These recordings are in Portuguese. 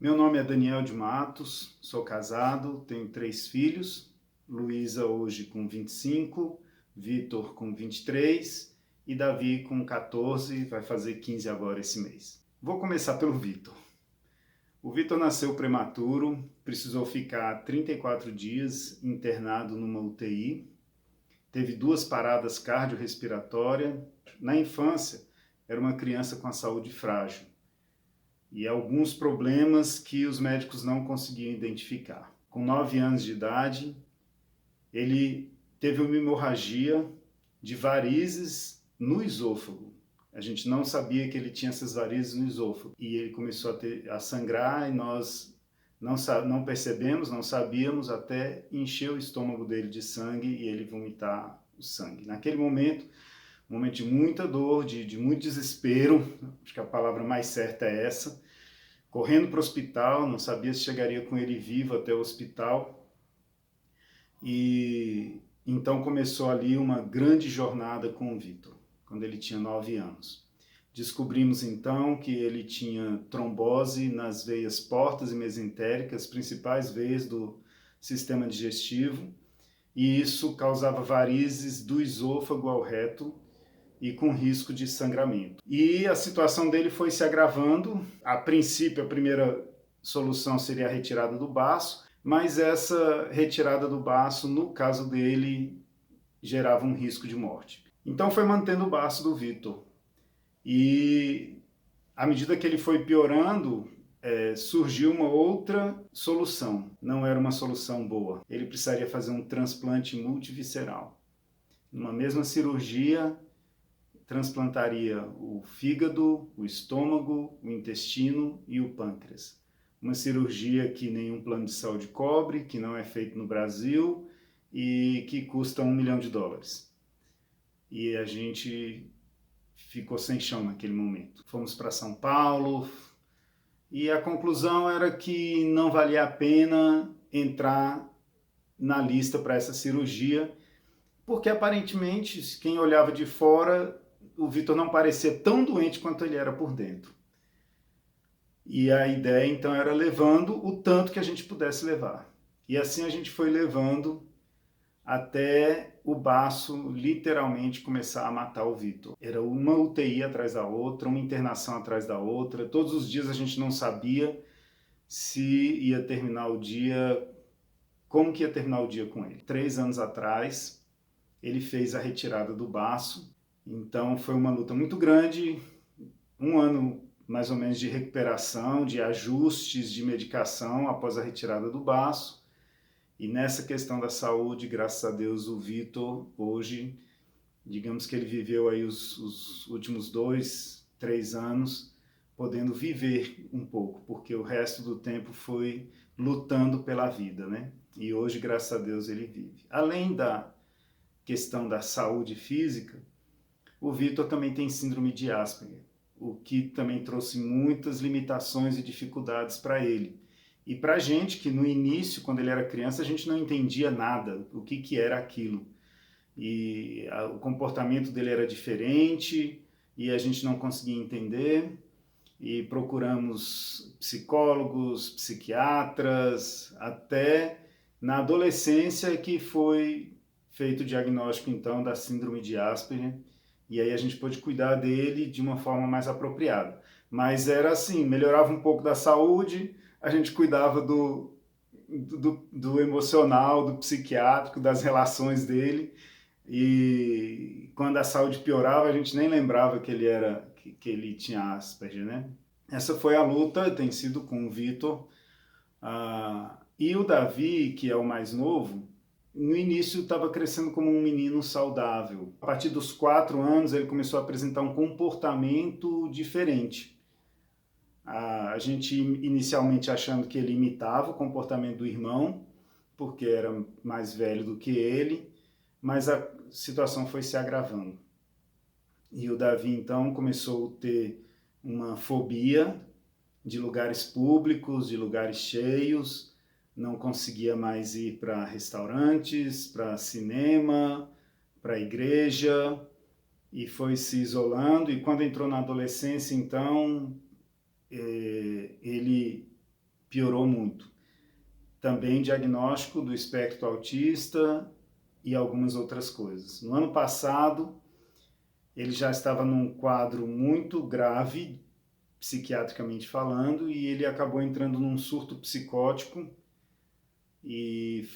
Meu nome é Daniel de Matos, sou casado, tenho 3 filhos, Luísa hoje com 25, Vitor com 23 e Davi com 14, vai fazer 15 agora esse mês. Vou começar pelo Vitor. O Vitor nasceu prematuro, precisou ficar 34 dias internado numa UTI, teve 2 paradas cardiorrespiratórias. Na infância, era uma criança com a saúde frágil e alguns problemas que os médicos não conseguiam identificar. Com 9 anos de idade, ele teve uma hemorragia de varizes no esôfago. A gente não sabia que ele tinha essas varizes no esôfago. E ele começou a sangrar e nós não percebemos, não sabíamos, até encher o estômago dele de sangue e ele vomitar o sangue. Naquele momento, um momento de muita dor, de muito desespero, acho que a palavra mais certa é essa, correndo para o hospital, não sabia se chegaria com ele vivo até o hospital. E então começou ali uma grande jornada com o Vitor, quando ele tinha 9 anos. Descobrimos então que ele tinha trombose nas veias portas e mesentéricas, principais veias do sistema digestivo, e isso causava varizes do esôfago ao reto, e com risco de sangramento. E a situação dele foi se agravando. A princípio, a primeira solução seria a retirada do baço, mas essa retirada do baço, no caso dele, gerava um risco de morte. Então foi mantendo o baço do Vitor. E à medida que ele foi piorando, surgiu uma outra solução. Não era uma solução boa. Ele precisaria fazer um transplante multivisceral. Numa mesma cirurgia, transplantaria o fígado, o estômago, o intestino e o pâncreas. Uma cirurgia que nenhum plano de saúde cobre, que não é feito no Brasil e que custa US$ 1 milhão. E a gente ficou sem chão naquele momento. Fomos para São Paulo e a conclusão era que não valia a pena entrar na lista para essa cirurgia, porque aparentemente quem olhava de fora, o Vitor não parecia tão doente quanto ele era por dentro. E a ideia então era levando o tanto que a gente pudesse levar. E assim a gente foi levando até o baço literalmente começar a matar o Vitor. Era uma UTI atrás da outra, uma internação atrás da outra. Todos os dias a gente não sabia se ia terminar o dia, como que ia terminar o dia com ele. 3 anos atrás, ele fez a retirada do baço. Então foi uma luta muito grande, um ano mais ou menos de recuperação, de ajustes de medicação após a retirada do baço. E nessa questão da saúde, graças a Deus, o Vitor hoje, digamos que ele viveu aí os últimos 2, 3 anos podendo viver um pouco, porque o resto do tempo foi lutando pela vida, né? E hoje, graças a Deus, ele vive. Além da questão da saúde física, o Vitor também tem síndrome de Asperger, o que também trouxe muitas limitações e dificuldades para ele. E para a gente, que no início, quando ele era criança, a gente não entendia nada, o que era aquilo. E o comportamento dele era diferente e a gente não conseguia entender. E procuramos psicólogos, psiquiatras, até na adolescência que foi feito o diagnóstico então da síndrome de Asperger, e aí a gente pôde cuidar dele de uma forma mais apropriada. Mas era assim, melhorava um pouco da saúde, a gente cuidava do emocional, do psiquiátrico, das relações dele, e quando a saúde piorava, a gente nem lembrava que ele tinha Asperger, né? Essa foi a luta, tem sido com o Vitor. E o Davi, que é o mais novo, no início estava crescendo como um menino saudável. A partir dos 4 anos, ele começou a apresentar um comportamento diferente. A gente inicialmente achando que ele imitava o comportamento do irmão, porque era mais velho do que ele, mas a situação foi se agravando. E o Davi, então, começou a ter uma fobia de lugares públicos, de lugares cheios, não conseguia mais ir para restaurantes, para cinema, para igreja, e foi se isolando. E quando entrou na adolescência, então, ele piorou muito. Também diagnóstico do espectro autista e algumas outras coisas. No ano passado, ele já estava num quadro muito grave, psiquiatricamente falando, e ele acabou entrando num surto psicótico e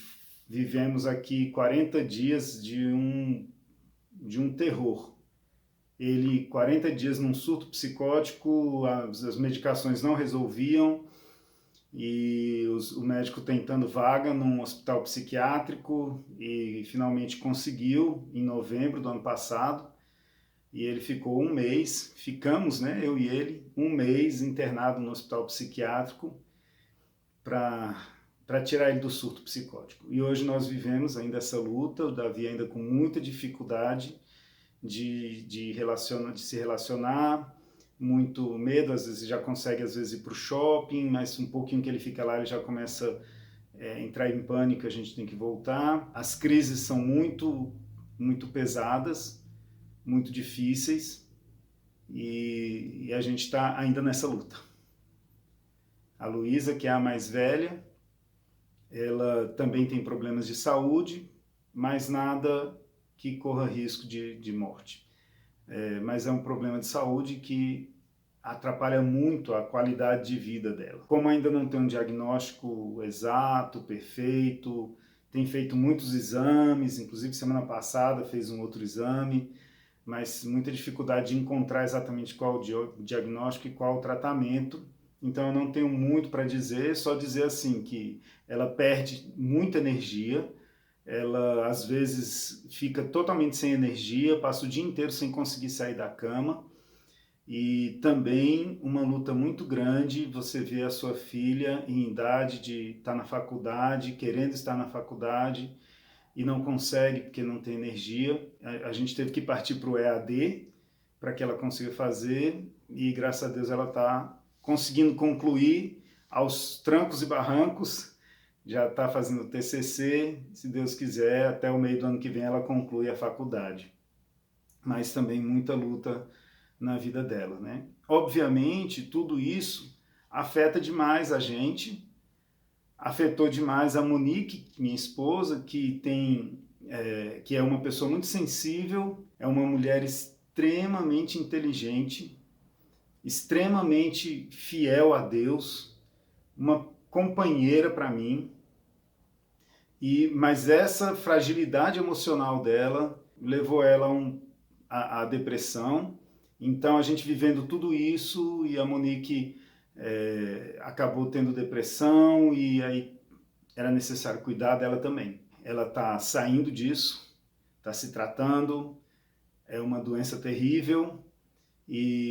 vivemos aqui 40 dias de um terror. Ele, 40 dias num surto psicótico, as medicações não resolviam, e o médico tentando vaga num hospital psiquiátrico, e finalmente conseguiu, em novembro do ano passado, e ele ficou um mês, ficamos, né, eu e ele, um mês internado no hospital psiquiátrico para tirar ele do surto psicótico. E hoje nós vivemos ainda essa luta, o Davi ainda com muita dificuldade de se relacionar, muito medo, às vezes já consegue ir para o shopping, mas um pouquinho que ele fica lá ele já começa a entrar em pânico, a gente tem que voltar. As crises são muito pesadas, muito difíceis, e a gente está ainda nessa luta. A Luísa, que é a mais velha, ela também tem problemas de saúde, mas nada que corra risco de morte. Mas é um problema de saúde que atrapalha muito a qualidade de vida dela. Como ainda não tem um diagnóstico exato, perfeito, tem feito muitos exames, inclusive semana passada fez um outro exame, mas muita dificuldade de encontrar exatamente qual o diagnóstico e qual o tratamento. Então eu não tenho muito para dizer, só dizer assim que ela perde muita energia, ela às vezes fica totalmente sem energia, passa o dia inteiro sem conseguir sair da cama, e também uma luta muito grande, você vê a sua filha em idade de estar na faculdade, querendo estar na faculdade, e não consegue porque não tem energia. A gente teve que partir para o EAD para que ela consiga fazer, e graças a Deus ela está conseguindo concluir aos trancos e barrancos, já está fazendo TCC, se Deus quiser, até o meio do ano que vem ela conclui a faculdade. Mas também muita luta na vida dela, né? Obviamente, tudo isso afeta demais a gente, afetou demais a Monique, minha esposa, que é uma pessoa muito sensível, é uma mulher extremamente inteligente, extremamente fiel a Deus, uma companheira para mim, mas essa fragilidade emocional dela levou ela à depressão. Então a gente vivendo tudo isso, e a Monique acabou tendo depressão, e aí era necessário cuidar dela também. Ela está saindo disso, está se tratando, é uma doença terrível,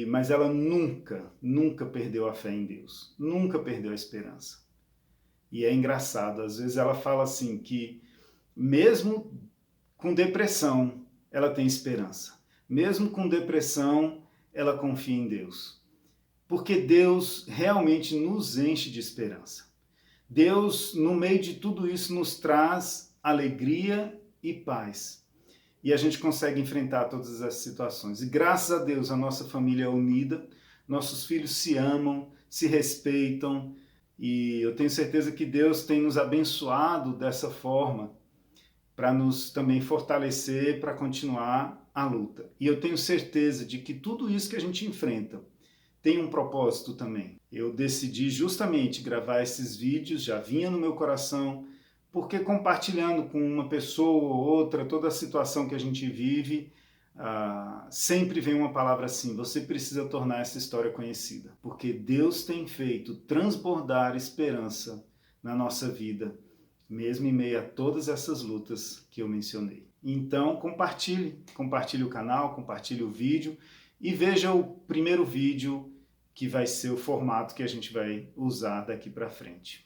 mas ela nunca perdeu a fé em Deus, nunca perdeu a esperança. E é engraçado, às vezes ela fala assim que mesmo com depressão ela tem esperança, mesmo com depressão ela confia em Deus, porque Deus realmente nos enche de esperança. Deus, no meio de tudo isso, nos traz alegria e paz. E a gente consegue enfrentar todas as situações. E graças a Deus a nossa família é unida, nossos filhos se amam, se respeitam, e eu tenho certeza que Deus tem nos abençoado dessa forma para nos também fortalecer para continuar a luta. E eu tenho certeza de que tudo isso que a gente enfrenta tem um propósito também. Eu decidi justamente gravar esses vídeos, já vinha no meu coração, porque compartilhando com uma pessoa ou outra toda a situação que a gente vive, sempre vem uma palavra assim: você precisa tornar essa história conhecida, porque Deus tem feito transbordar esperança na nossa vida, mesmo em meio a todas essas lutas que eu mencionei. Então compartilhe o canal, compartilhe o vídeo, e veja o primeiro vídeo, que vai ser o formato que a gente vai usar daqui para frente.